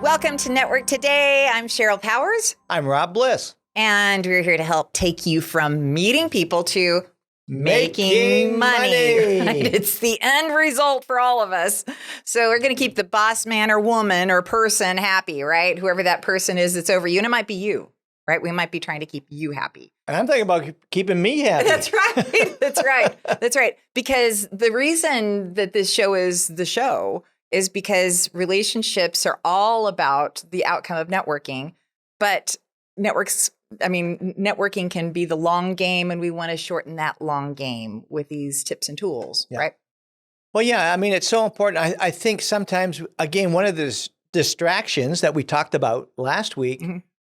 Welcome to Network Today. I'm Cheryl Powers. I'm Rob Bliss. And we're here to help take you from meeting people to making money. Right? It's the end result for all of us. So we're going to keep the boss man or woman or person happy, right? Whoever that person is that's over you. And it might be you, right? We might be trying to keep you happy. I'm thinking about keeping me happy. That's right. That's right. That's right. Because the reason that this show is the show is because relationships are all about the outcome of networking. But networking can be the long game, and we want to shorten that long game with these tips and tools, right? Well, yeah, I mean, it's so important. I think sometimes, again, one of the distractions that we talked about last week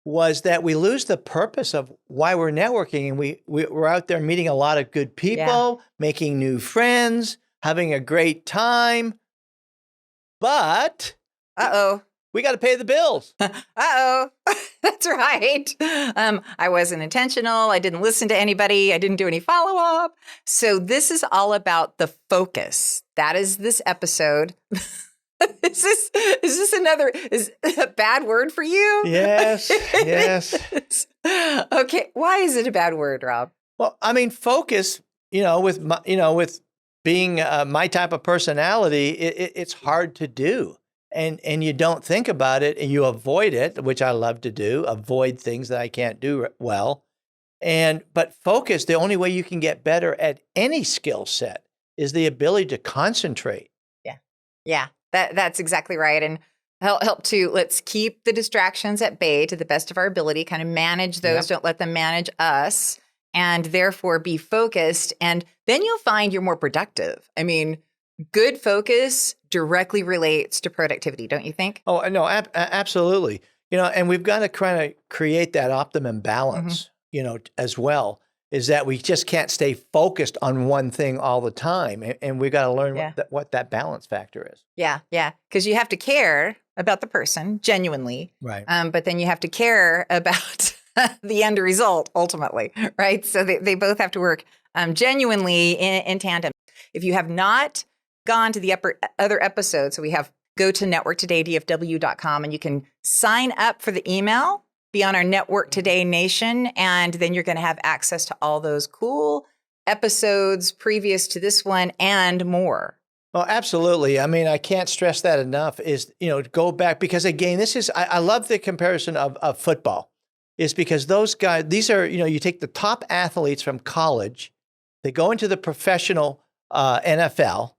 was that we lose the purpose of why we're networking. And we're out there meeting a lot of good people, making new friends, having a great time. But we got to pay the bills. That's right. I wasn't intentional. I didn't listen to anybody. I didn't do any follow-up. So this is all about the focus. That is this episode. Is this a bad word for you? Yes. Okay. Why is it a bad word, Rob? Well, I mean, focus, with being my type of personality, it's hard to do. And you don't think about it and you avoid it, which I love to do, avoid things that I can't do well. But focus, the only way you can get better at any skill set is the ability to concentrate. Yeah, that's exactly right. And let's keep the distractions at bay to the best of our ability, kind of manage those, don't let them manage us, and therefore be focused. And then you'll find you're more productive. I mean, good focus directly relates to productivity, don't you think? Oh, no, absolutely. And we've got to kind of create that optimum balance, as well, is that we just can't stay focused on one thing all the time. And we've got to learn what that balance factor is. Yeah. Because you have to care about the person genuinely. Right. But then you have to care about the end result ultimately, right? So they both have to work genuinely in tandem. If you have not gone to the other episodes, so we have go to networktodaydfw.com and you can sign up for the email, be on our Network Today Nation, and then you're going to have access to all those cool episodes previous to this one and more. Well, absolutely. I mean, I can't stress that enough is, to go back because again, I love the comparison of football is because those guys, these are, you take the top athletes from college, they go into the professional NFL,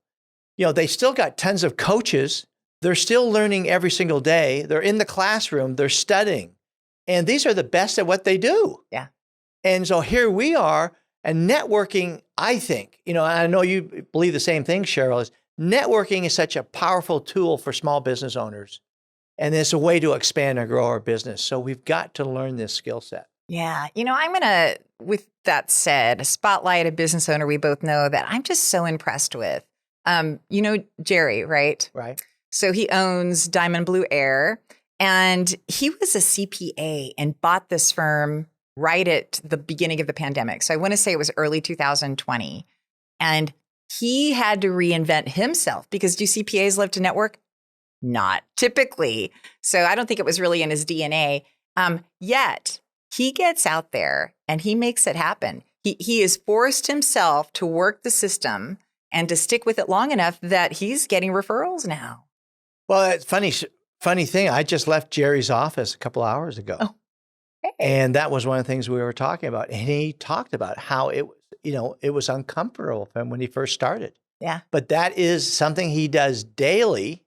they still got tons of coaches. They're still learning every single day. They're in the classroom. They're studying. And these are the best at what they do. Yeah. And so here we are. And networking, I think, I know you believe the same thing, Cheryl, is networking is such a powerful tool for small business owners. And it's a way to expand and grow our business. So we've got to learn this skill set. Yeah. I'm going to, with that said, spotlight a business owner we both know that I'm just so impressed with. Jerry, right? Right. So he owns Diamond Blue Air, and he was a CPA and bought this firm right at the beginning of the pandemic. So I want to say it was early 2020. And he had to reinvent himself because do CPAs love to network? Not typically. So I don't think it was really in his DNA. Yet he gets out there and he makes it happen. He has forced himself to work the system and to stick with it long enough that he's getting referrals now. Well, it's funny thing. I just left Jerry's office a couple hours ago. Oh, hey. And that was one of the things we were talking about. And he talked about how it was uncomfortable for him when he first started. Yeah. But that is something he does daily.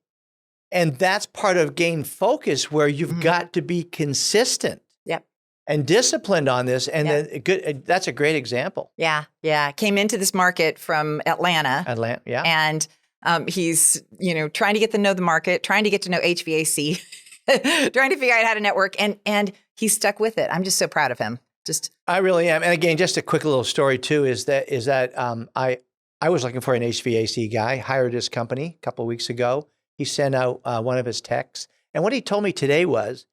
And that's part of gain focus where you've got to be consistent. Yep. And disciplined on this. And that's a great example. Yeah. Came into this market from Atlanta. Yeah. And he's, trying to get to know the market, trying to get to know HVAC, trying to figure out how to network. And he's stuck with it. I'm just so proud of him. I really am. And again, just a quick little story too, is that I was looking for an HVAC guy, hired his company a couple of weeks ago. He sent out one of his techs. And what he told me today was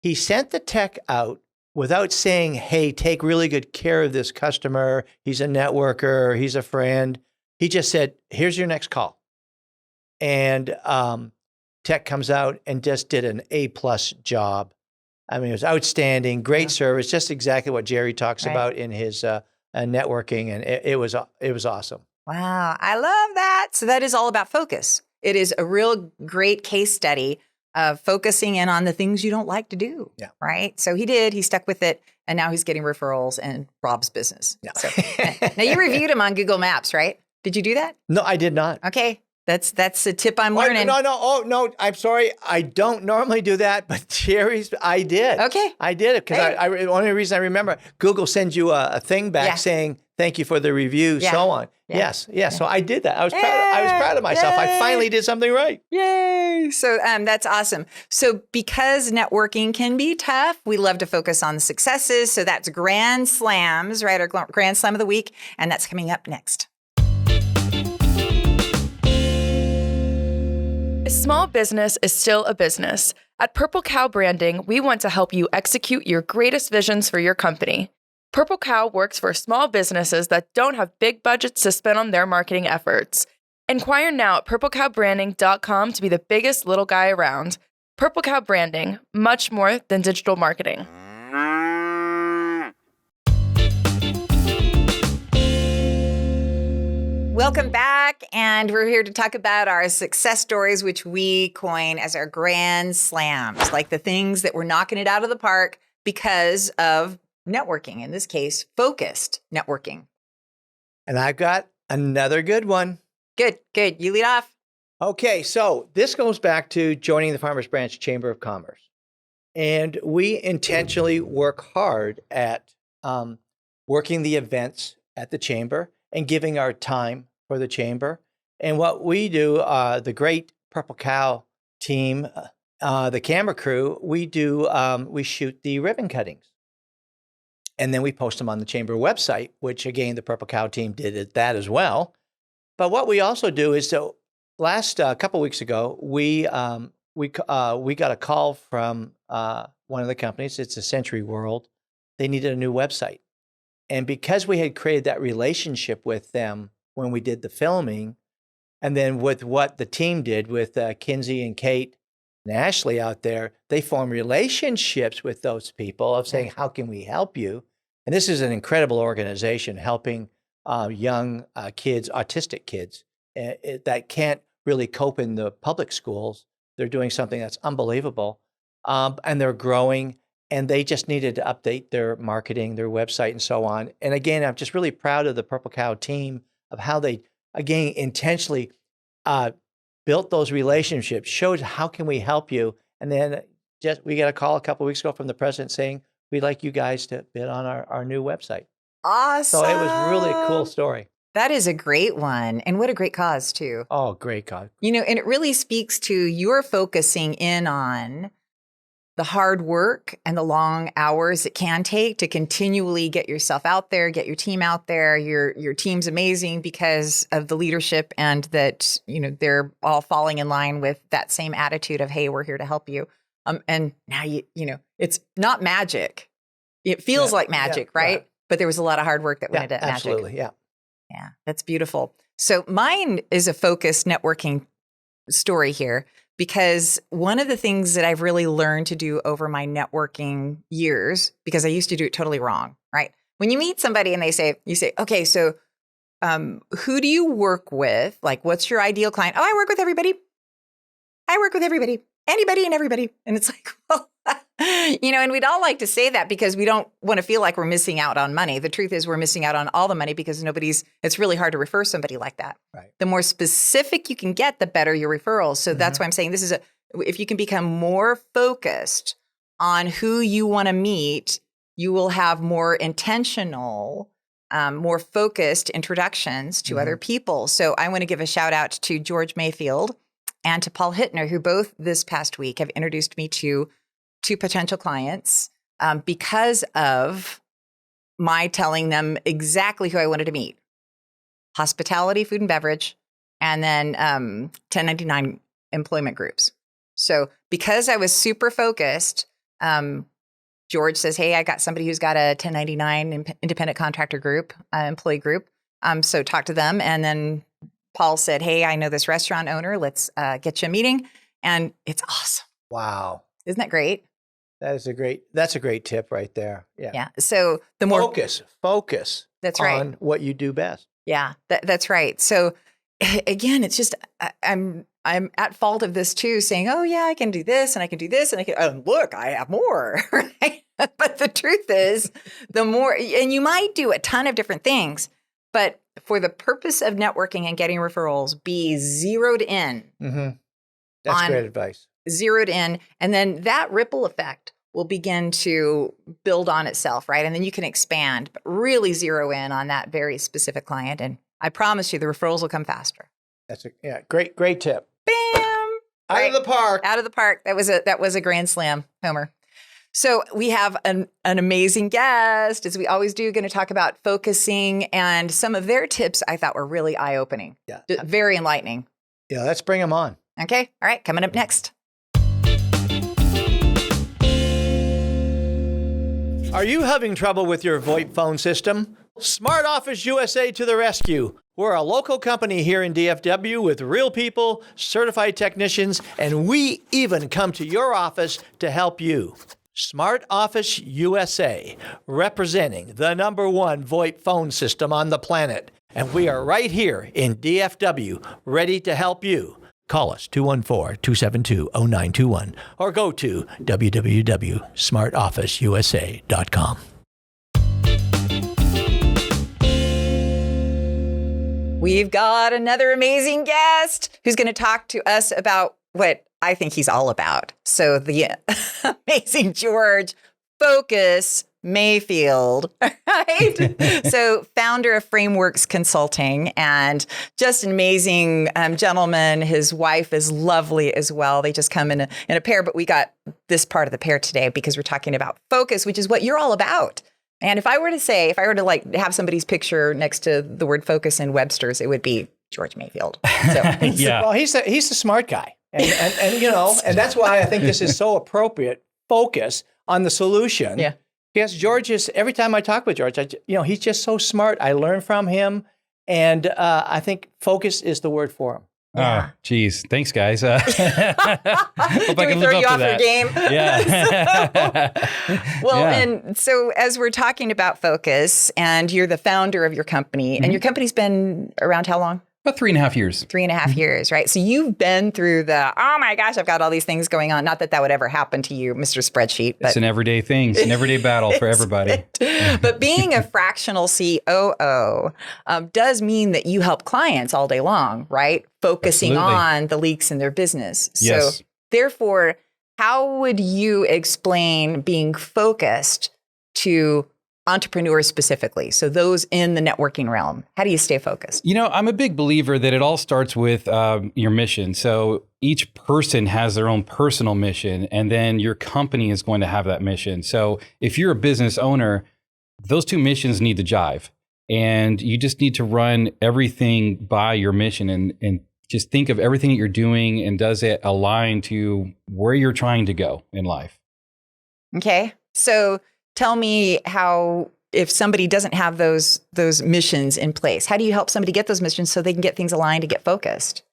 he sent the tech out without saying, hey, take really good care of this customer. He's a networker. He's a friend. He just said, here's your next call. And tech comes out and just did an A+ job. I mean, it was outstanding, great service, just exactly what Jerry talks about in his networking, and it was awesome. Wow, I love that. So that is all about focus. It is a real great case study of focusing in on the things you don't like to do. Yeah. Right. So he stuck with it, and now he's getting referrals and Rob's business. Yeah. So now you reviewed him on Google Maps, right? Did you do that? No, I did not. Okay. That's a tip I'm learning. No. Oh, no. I'm sorry. I don't normally do that, but Jerry's, I did. Okay. I did it because the only reason I remember, Google sends you a thing back saying, thank you for the review, so on. Yeah. Yes. So I did that. I was proud of myself. I finally did something right. Yay. So that's awesome. So because networking can be tough, we love to focus on the successes. So that's Grand Slams, right? Our Grand Slam of the week. And that's coming up next. A small business is still a business. At Purple Cow Branding, we want to help you execute your greatest visions for your company. Purple Cow works for small businesses that don't have big budgets to spend on their marketing efforts. Inquire now at purplecowbranding.com to be the biggest little guy around. Purple Cow Branding, much more than digital marketing. Welcome back, and we're here to talk about our success stories, which we coin as our Grand Slams, like the things that we're knocking it out of the park because of networking, in this case, focused networking. And I've got another good one. Good. You lead off. Okay, so this goes back to joining the Farmers Branch Chamber of Commerce. And we intentionally work hard at working the events at the Chamber and giving our time for the Chamber. And what we do, the great Purple Cow team, the camera crew, we shoot the ribbon cuttings. And then we post them on the Chamber website, which again, the Purple Cow team did that as well. But what we also do is, so last couple weeks ago, we got a call from one of the companies. It's a Century World. They needed a new website. And because we had created that relationship with them when we did the filming, and then with what the team did with Kinsey and Kate and Ashley out there, they formed relationships with those people of saying, how can we help you? And this is an incredible organization helping young kids, autistic kids, that can't really cope in the public schools. They're doing something that's unbelievable. And they're growing. And they just needed to update their marketing, their website, and so on. And again, I'm just really proud of the Purple Cow team of how they, again, intentionally built those relationships, showed how can we help you. And then we got a call a couple of weeks ago from the president saying, we'd like you guys to bid on our new website. Awesome. So it was a really cool story. That is a great one. And what a great cause, too. Oh, great cause. And it really speaks to your focusing in on the hard work and the long hours it can take to continually get yourself out there, get your team out there. Your team's amazing because of the leadership, and that, they're all falling in line with that same attitude of, hey, we're here to help you. And now it's not magic. It feels like magic, right? Yeah. But there was a lot of hard work that went into magic. Absolutely, yeah. Yeah, that's beautiful. So mine is a focused networking story here, because one of the things that I've really learned to do over my networking years, because I used to do it totally wrong, right? When you meet somebody and you say, okay, so who do you work with? Like, what's your ideal client? Oh, I work with everybody. Anybody and everybody. And it's like, well, and we'd all like to say that because we don't want to feel like we're missing out on money. The truth is we're missing out on all the money because it's really hard to refer somebody like that. Right. The more specific you can get, the better your referrals. So that's why I'm saying if you can become more focused on who you want to meet, you will have more intentional, more focused introductions to other people. So I want to give a shout out to George Mayfield and to Paul Hittner, who both this past week have introduced me to two potential clients because of my telling them exactly who I wanted to meet. Hospitality, food and beverage, and then 1099 employment groups. So because I was super focused, George says, hey, I got somebody who's got a 1099 independent contractor group, employee group. So talk to them. And then Paul said, hey, I know this restaurant owner. Let's get you a meeting. And it's awesome. Wow. Isn't that great? That's a great tip right there. Yeah. Yeah. So the more focus. That's on right. what you do best. Yeah, that's right. So again, it's just I'm at fault of this too, saying, "Oh yeah, I can do this and I can do this and I can look, I have more." Right? But the truth is, the more, and you might do a ton of different things, but for the purpose of networking and getting referrals, be zeroed in. Mm-hmm. That's great advice. Zeroed in, and then that ripple effect will begin to build on itself, right? And then you can expand, but really zero in on that very specific client. And I promise you, the referrals will come faster. That's great tip. Bam! Out of the park. Out of the park. That was a grand slam, Homer. So we have an amazing guest, as we always do, going to talk about focusing, and some of their tips I thought were really eye-opening. Yeah. Very enlightening. Yeah, let's bring them on. Okay. All right. Coming up next. Are you having trouble with your VoIP phone system? Smart Office USA to the rescue. We're a local company here in DFW with real people, certified technicians, and we even come to your office to help you. Smart Office USA, representing the #1 VoIP phone system on the planet. And we are right here in DFW, ready to help you. Call us 214-272-0921 or go to www.smartofficeusa.com. We've got another amazing guest who's going to talk to us about what I think he's all about. So the amazing George Mayfield, right? So founder of Frameworks Consulting, and just an amazing gentleman. His wife is lovely as well. They just come in a pair, but we got this part of the pair today because we're talking about focus, which is what you're all about. And if I were to like have somebody's picture next to the word focus in Webster's, it would be George Mayfield. So, yeah. Well, he's the smart guy. And you know, and that's why I think this is so appropriate. Focus on the solution. Yeah. Because George is, every time I talk with George, he's just so smart. I learn from him. And I think focus is the word for him. Yeah. Oh, geez. Thanks, guys. Hope I can live up to that. Game? Yeah. And so as we're talking about focus, and you're the founder of your company, and your company's been around how long? About 3.5 years. 3.5 years, right? So you've been through oh my gosh, I've got all these things going on. Not that would ever happen to you, Mr. Spreadsheet. But it's an everyday thing. It's an everyday battle for everybody. But being a fractional COO does mean that you help clients all day long, right? Focusing on the leaks in their business. Yes. So therefore, how would you explain being focused to entrepreneurs specifically? So those in the networking realm, how do you stay focused? I'm a big believer that it all starts with your mission. So each person has their own personal mission, and then your company is going to have that mission. So if you're a business owner, those two missions need to jive, and you just need to run everything by your mission and just think of everything that you're doing, and does it align to where you're trying to go in life? Okay. So tell me how, if somebody doesn't have those missions in place, how do you help somebody get those missions so they can get things aligned to get focused?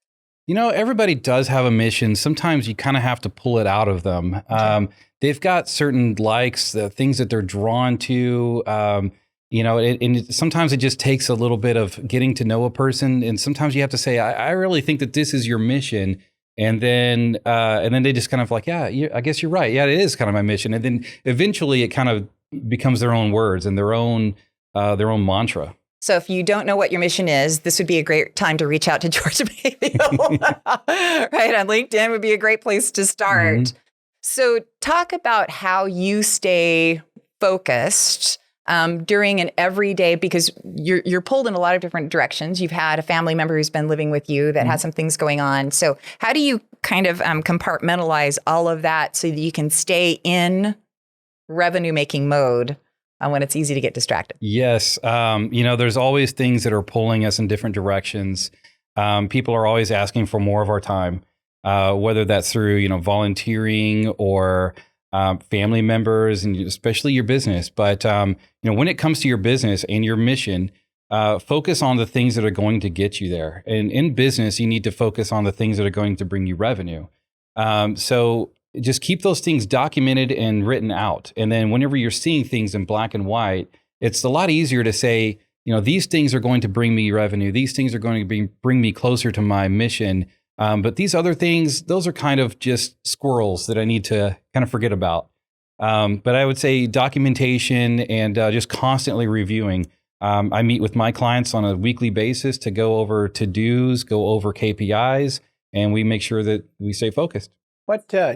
Everybody does have a mission. Sometimes you kind of have to pull it out of them. Okay. They've got certain likes, the things that they're drawn to, and sometimes it just takes a little bit of getting to know a person. And sometimes you have to say, I really think that this is your mission. And then they just kind of like, I guess you're right. Yeah, it is kind of my mission. And then eventually it kind of becomes their own words and their own mantra. So if you don't know what your mission is, this would be a great time to reach out to George Mayfield. Right, on LinkedIn would be a great place to start. Mm-hmm. So talk about how you stay focused during an everyday, because you're pulled in a lot of different directions. You've had a family member who's been living with you that has some things going on. So how do you kind of compartmentalize all of that so that you can stay in revenue making mode when it's easy to get distracted? Yes. There's always things that are pulling us in different directions. People are always asking for more of our time, whether that's through, volunteering or family members, and especially your business. But, when it comes to your business and your mission, focus on the things that are going to get you there. And in business, you need to focus on the things that are going to bring you revenue. So just keep those things documented and written out. And then whenever you're seeing things in black and white, it's a lot easier to say, these things are going to bring me revenue. These things are going to bring me closer to my mission. But these other things, those are kind of just squirrels that I need to kind of forget about. But I would say documentation and just constantly reviewing. I meet with my clients on a weekly basis to go over to-dos, go over KPIs, and we make sure that we stay focused.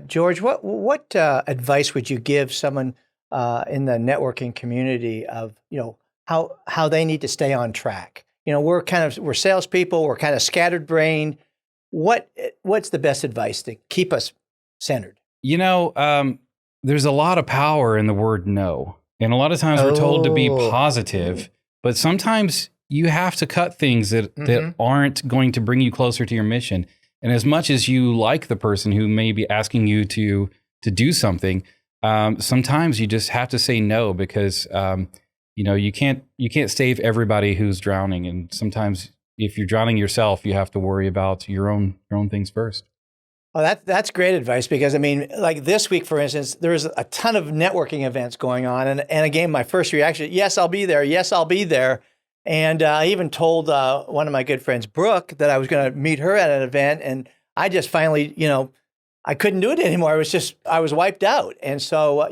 George, what advice would you give someone in the networking community of, how they need to stay on track? We're salespeople, we're kind of scattered brained. What's the best advice to keep us centered? There's a lot of power in the word no. And a lot of times we're told to be positive, but sometimes you have to cut things that aren't going to bring you closer to your mission. And as much as you like the person who may be asking you to do something, sometimes you just have to say no because you can't save everybody who's drowning. And sometimes if you're drowning yourself, you have to worry about your own things first. Oh, that's great advice because, like this week, for instance, there's a ton of networking events going on. And again, my first reaction, yes, I'll be there. Yes, I'll be there. And I even told one of my good friends, Brooke, that I was going to meet her at an event. And I just finally, I couldn't do it anymore. I was wiped out. And so,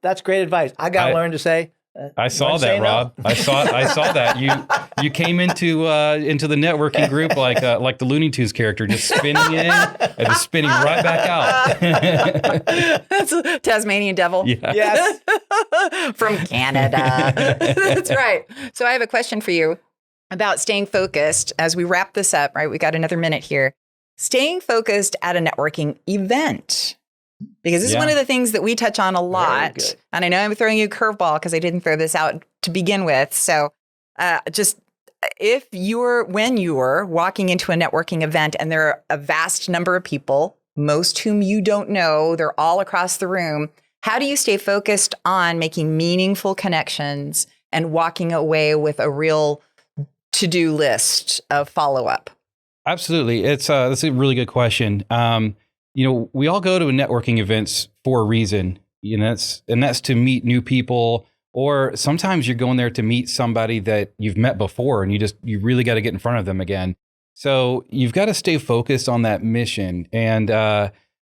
that's great advice. I got to learn to say, I saw that, Rob. No. I saw that. You came into the networking group like the Looney Tunes character, just spinning in and just spinning right back out. That's a Tasmanian devil. Yeah. Yes. From Canada. That's right. So I have a question for you about staying focused as we wrap this up, right? We got another minute here. Staying focused at a networking event. Because this is one of the things that we touch on a lot. And I know I'm throwing you a curveball because I didn't throw this out to begin with. So just when you're walking into a networking event and there are a vast number of people, most whom you don't know, they're all across the room. How do you stay focused on making meaningful connections and walking away with a real to-do list of follow-up? Absolutely. That's a really good question. We all go to networking events for a reason, that's to meet new people, or sometimes you're going there to meet somebody that you've met before and you really got to get in front of them again. So you've got to stay focused on that mission and,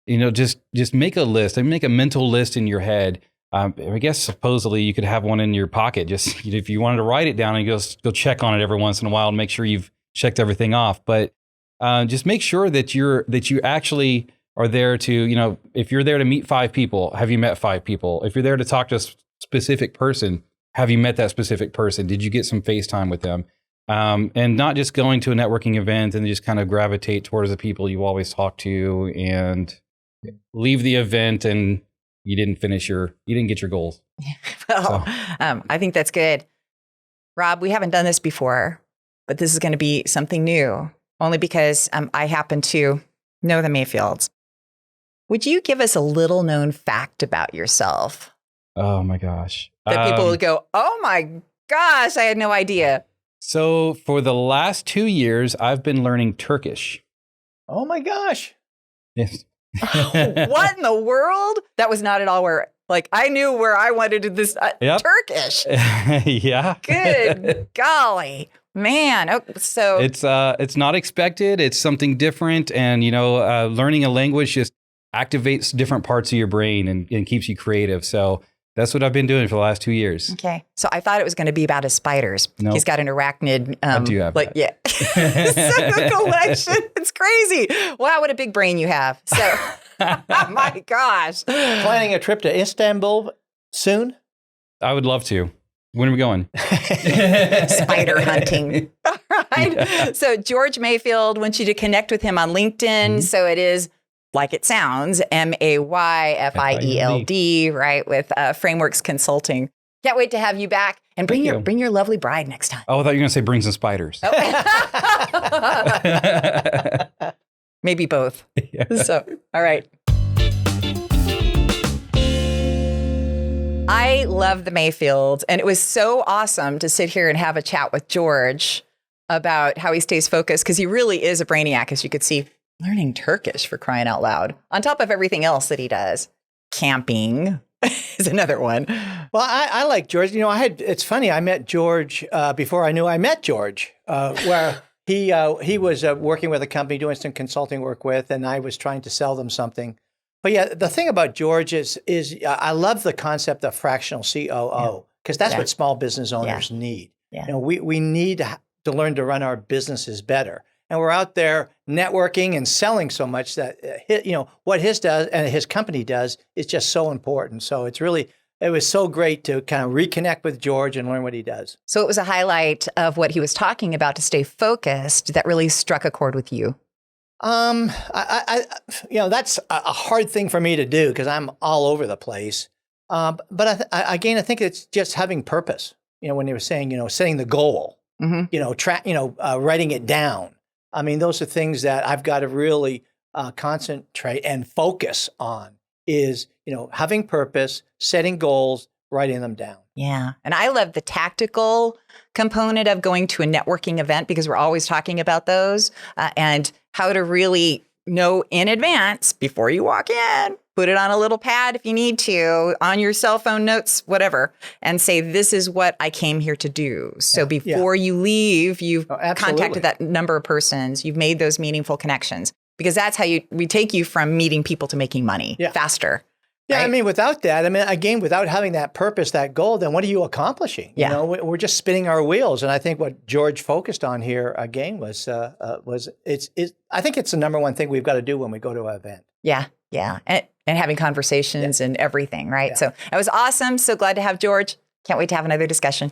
just make a list and make a mental list in your head. I guess supposedly you could have one in your pocket, just if you wanted to write it down and go check on it every once in a while and make sure you've checked everything off. But just make sure that you actually are there to, if you're there to meet 5 people, have you met 5 people? If you're there to talk to a specific person, have you met that specific person? Did you get some FaceTime with them? And not just going to a networking event and just kind of gravitate towards the people you always talk to and leave the event and you didn't get your goals. Well, I think that's good. Rob, we haven't done this before, but this is going to be something new, only because I happen to know the Mayfields. Would you give us a little known fact about yourself? Oh my gosh. That people would go, oh my gosh, I had no idea. So for the last 2 years, I've been learning Turkish. Oh my gosh. Yes. What in the world? That was not at all where, I knew where I wanted to this Turkish. Yeah. Good golly. Man, so it's not expected. It's something different. And, learning a language just activates different parts of your brain and keeps you creative. So that's what I've been doing for the last 2 years. Okay. So I thought it was going to be about his spiders. Nope. He's got an arachnid. I do have that. Yeah. collection. It's crazy. Wow, what a big brain you have. So, my gosh. Planning a trip to Istanbul soon? I would love to. When are we going? Spider hunting. All right. Yeah. So George Mayfield wants you to connect with him on LinkedIn. Mm-hmm. So it is like it sounds, Mayfield, right? With Frameworks Consulting. Can't wait to have you back and bring your lovely bride next time. Oh, I thought you were going to say bring some spiders. Oh. Maybe both. Yeah. So, all right. I love the Mayfields, and it was so awesome to sit here and have a chat with George about how he stays focused, because he really is a brainiac, as you could see Learning Turkish, for crying out loud. On top of everything else that he does. Camping is another one. Well, I like George. It's funny. I met George before I knew I met George, where he was working with a company doing some consulting work with, and I was trying to sell them something. But yeah, the thing about George is I love the concept of fractional COO, because that's what small business owners need. Yeah. We need to learn to run our businesses better. And we're out there networking and selling so much that, what his company does is just so important. So it was so great to kind of reconnect with George and learn what he does. So it was a highlight of what he was talking about to stay focused that really struck a chord with you. That's a hard thing for me to do because I'm all over the place. But I think it's just having purpose. When they were saying, setting the goal, writing it down. I mean, those are things that I've got to really concentrate and focus on is, having purpose, setting goals, writing them down. Yeah. And I love the tactical component of going to a networking event because we're always talking about those and how to really know in advance before you walk in, put it on a little pad if you need to, on your cell phone notes, whatever, and say, this is what I came here to do. So before you leave, you've contacted that number of persons, you've made those meaningful connections, because that's how we take you from meeting people to making money faster. Yeah, right? I mean, without that, again, without having that purpose, that goal, then what are you accomplishing? Yeah. We're just spinning our wheels. And I think what George focused on here again I think it's the number one thing we've got to do when we go to an event. Yeah, yeah. And having conversations and everything, right? Yeah. So that was awesome. So glad to have George. Can't wait to have another discussion.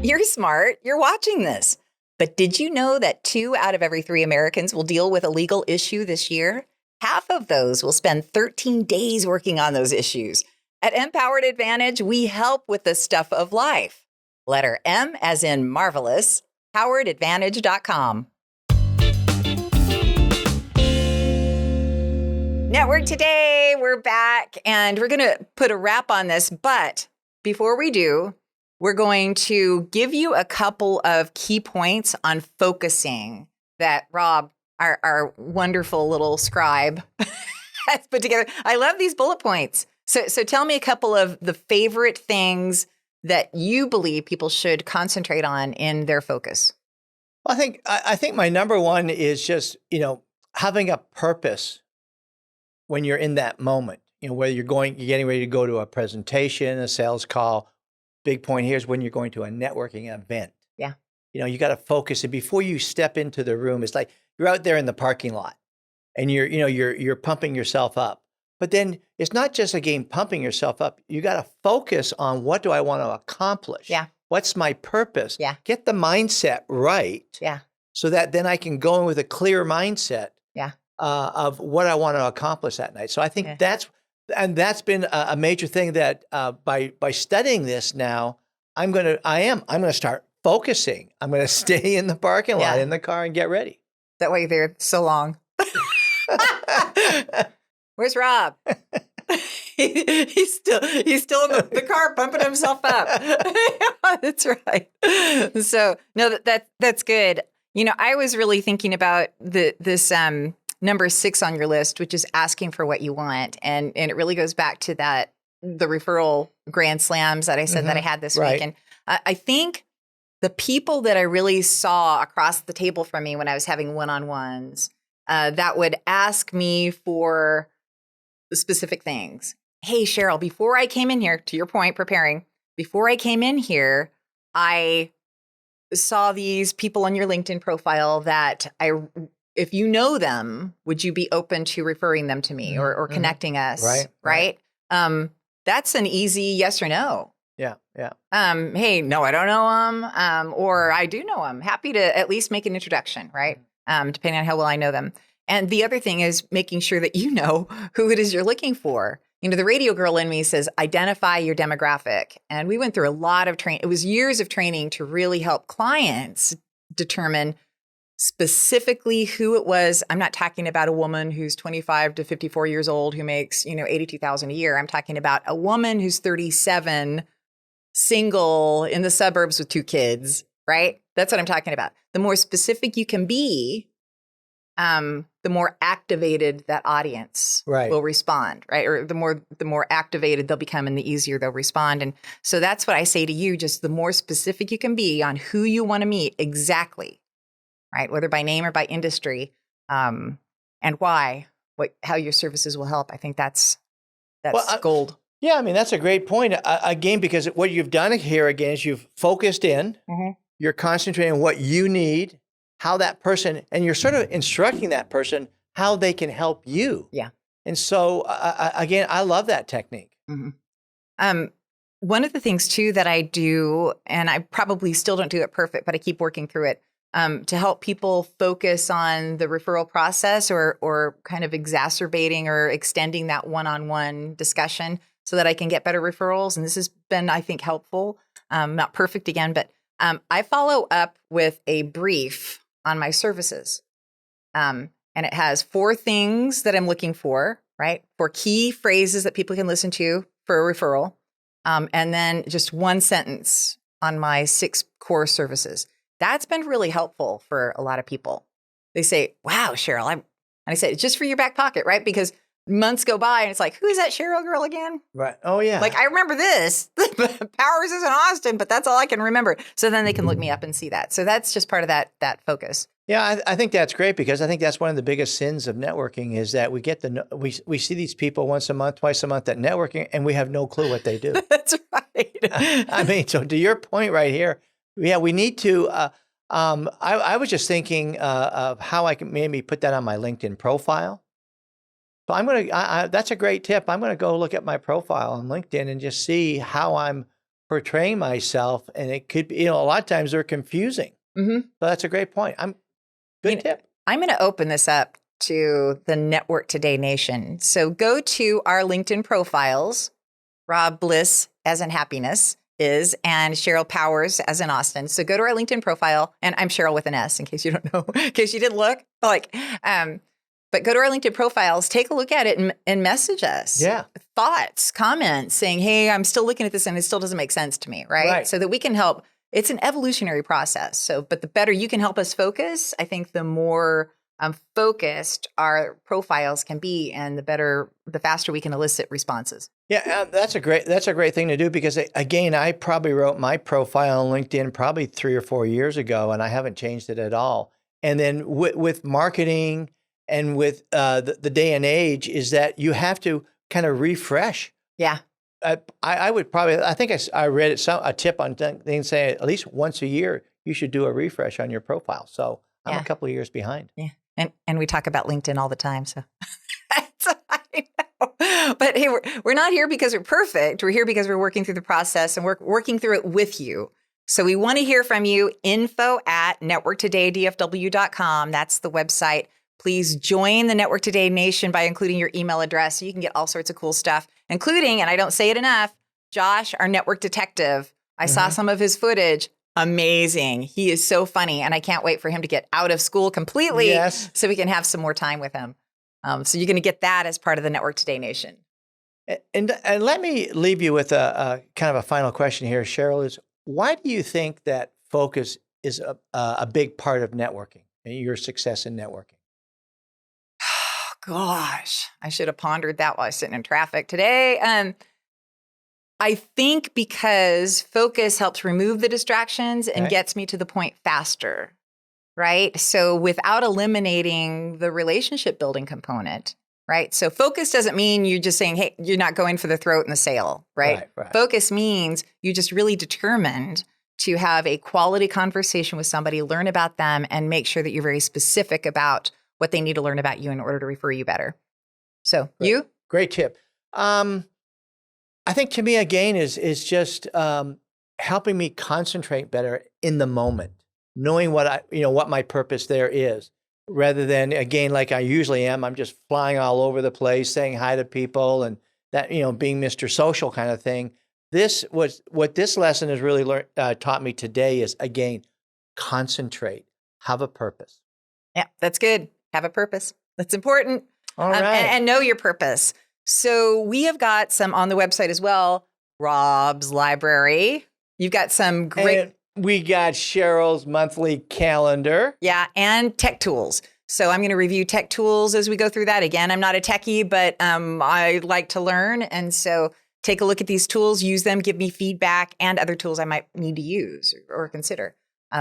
You're smart. You're watching this. But did you know that 2 out of every 3 Americans will deal with a legal issue this year? Half of those will spend 13 days working on those issues. At Empowered Advantage, we help with the stuff of life. Letter M as in marvelous, poweredadvantage.com. Network Today, we're back and we're going to put a wrap on this. But before we do, we're going to give you a couple of key points on focusing that Rob, our wonderful little scribe, has put together. I love these bullet points. So tell me a couple of the favorite things that you believe people should concentrate on in their focus. Well, I think my number one is just, having a purpose when you're in that moment. Whether you're getting ready to go to a presentation, a sales call. Big point here is when you're going to a networking event. Yeah. You got to focus. And before you step into the room, it's like you're out there in the parking lot and you're pumping yourself up. But then it's not just again pumping yourself up. You got to focus on, what do I want to accomplish? Yeah. What's my purpose? Yeah. Get the mindset right. Yeah. So that then I can go in with a clear mindset. Yeah. Of what I want to accomplish that night. So I think that's been a major thing that by studying this now, I'm going to start focusing. I'm going to stay in the parking lot in the car and get ready. That way they're so long. Where's Rob? He's still in the car pumping himself up. That's right. So no, that's good. I was really thinking about this number 6 on your list, which is asking for what you want. And it really goes back to the referral grand slams that I said that I had this week. And I think the people that I really saw across the table from me when I was having one-on-ones that would ask me for specific things. Hey, Cheryl, before I came in here, to your point, before I came in here, I saw these people on your LinkedIn profile that if you know them, would you be open to referring them to me or connecting us? Right. That's an easy yes or no. Yeah. Yeah. Hey, no, I don't know them. Or I do know them. Happy to at least make an introduction, right? Depending on how well I know them. And the other thing is making sure that you know who it is you're looking for. The radio girl in me says, identify your demographic. And we went through a lot of training. It was years of training to really help clients determine specifically who it was. I'm not talking about a woman who's 25 to 54 years old who makes, $82,000 a year. I'm talking about a woman who's 37, single in the suburbs with 2 kids, right? That's what I'm talking about. The more specific you can be, the more activated that audience will respond, right? Or the more activated they'll become and the easier they'll respond. And so that's what I say to you, just the more specific you can be on who you want to meet exactly, right? Whether by name or by industry, and why, how your services will help. I think that's gold. Yeah, I mean, that's a great point. Again, because what you've done here again is you've focused in, you're concentrating on what you need, how that person, and you're sort of instructing that person how they can help you. Yeah. And so, again, I love that technique. One of the things too that I do, and I probably still don't do it perfect, but I keep working through it, to help people focus on the referral process or kind of exacerbating or extending that one-on-one discussion so that I can get better referrals. And this has been, I think, helpful. Not perfect again, but I follow up with a brief on my services. And it has 4 things that I'm looking for, right? 4 key phrases that people can listen to for a referral. And then just 1 sentence on my 6 core services. That's been really helpful for a lot of people. They say, wow, Cheryl, and I said, it's just for your back pocket, right? Because months go by and it's like, who is that Cheryl girl again? Right. Oh, yeah. Like, I remember this. Powers is in Austin, but that's all I can remember. So then they can look me up and see that. So that's just part of that focus. Yeah, I think that's great because I think that's one of the biggest sins of networking is that we get we see these people once a month, twice a month at networking, and we have no clue what they do. That's right. I mean, so to your point right here, yeah, we need to. I was just thinking of how I can maybe put that on my LinkedIn profile. So I'm gonna. That's a great tip. I'm gonna go look at my profile on LinkedIn and just see how I'm portraying myself, and it could be. A lot of times they're confusing. So that's a great point. Good tip. I'm going to open this up to the Network Today Nation. So go to our LinkedIn profiles. Rob Bliss, as in happiness, is, and Cheryl Powers, as in Austin. So go to our LinkedIn profile, and I'm Cheryl with an S, in case you don't know, in case you didn't look. But go to our LinkedIn profiles, take a look at it, and message us. Yeah. Thoughts, comments, saying, hey, I'm still looking at this, and it still doesn't make sense to me, right? So that we can help. It's an evolutionary process. So, but the better you can help us focus, I think the more focused our profiles can be, and the faster we can elicit responses. Yeah, that's a great thing to do because again, I probably wrote my profile on LinkedIn probably 3 or 4 years ago, and I haven't changed it at all. And then with marketing and with the day and age, is that you have to kind of refresh. Yeah. I would probably, I think I read a tip on things saying at least once a year, you should do a refresh on your profile. So I'm a couple of years behind. Yeah. And we talk about LinkedIn all the time. So I know. But hey, we're not here because we're perfect. We're here because we're working through the process and we're working through it with you. So we want to hear from you. info@networktodaydfw.com. That's the website. Please join the Network Today Nation by including your email address so you can get all sorts of cool stuff, including, and I don't say it enough, Josh, our network detective. I saw some of his footage. Amazing. He is so funny, and I can't wait for him to get out of school completely so we can have some more time with him. So you're going to get that as part of the Network Today Nation. And let me leave you with a kind of a final question here, Cheryl, is why do you think that focus is a big part of networking and your success in networking? Gosh, I should have pondered that while I was sitting in traffic today. I think because focus helps remove the distractions and gets me to the point faster, right? So without eliminating the relationship building component, right? So focus doesn't mean you're just saying, hey, you're not going for the throat in the sale, right? Focus means you just really determined to have a quality conversation with somebody, learn about them, and make sure that you're very specific about what they need to learn about you in order to refer you better. So you? Great tip. I think to me, again, is just helping me concentrate better in the moment, knowing what my purpose there is, rather than, again, like I usually am, I'm just flying all over the place, saying hi to people and that, being Mr. Social kind of thing. What this lesson has really taught me today is, again, concentrate, have a purpose. Yeah, that's good. Have a purpose. That's important. All right. And know your purpose. So we have got some on the website as well. Rob's Library. You've got some great. We got Cheryl's monthly calendar. Yeah, and tech tools. So I'm going to review tech tools as we go through that. Again, I'm not a techie, but I like to learn. And so take a look at these tools, use them, give me feedback and other tools I might need to use or consider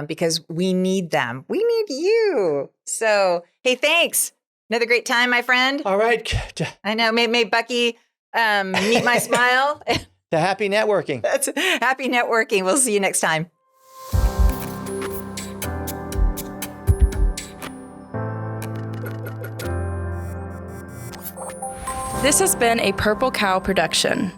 because we need them. We need you. So, hey, thanks. Another great time, my friend. All right. I know. May Bucky meet my smile. The happy networking. That's happy networking. We'll see you next time. This has been a Purple Cow production.